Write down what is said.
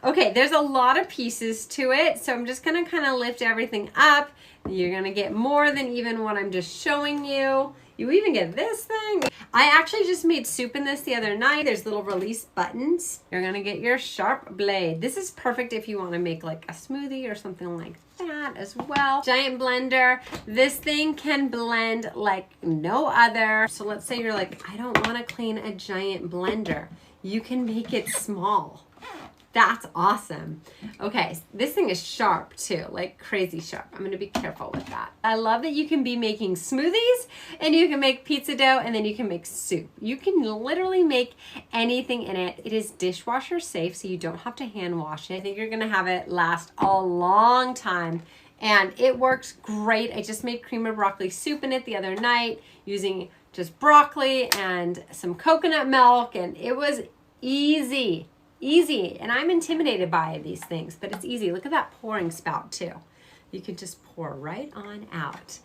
Okay, there's a lot of pieces to it, so I'm just gonna kind of lift everything up. You're gonna get more than even what I'm just showing you. You even get this thing. I actually just made soup in this the other night. There's little release buttons. You're gonna get your sharp blade. This is perfect if you wanna make like a smoothie or something like that as well. Giant blender. This thing can blend like no other. So let's say you're like, I don't wanna clean a giant blender. You can make it small. That's awesome. Okay, this thing is sharp too, like crazy sharp. I'm gonna be careful with that. I love that you can be making smoothies and you can make pizza dough and then you can make soup. You can literally make anything in it. It is dishwasher safe, so you don't have to hand wash it. I think you're gonna have it last a long time and it works great. I just made cream of broccoli soup in it the other night using just broccoli and some coconut milk, and it was easy. Easy, and I'm intimidated by these things, but it's easy. Look at that pouring spout too. You can just pour right on out.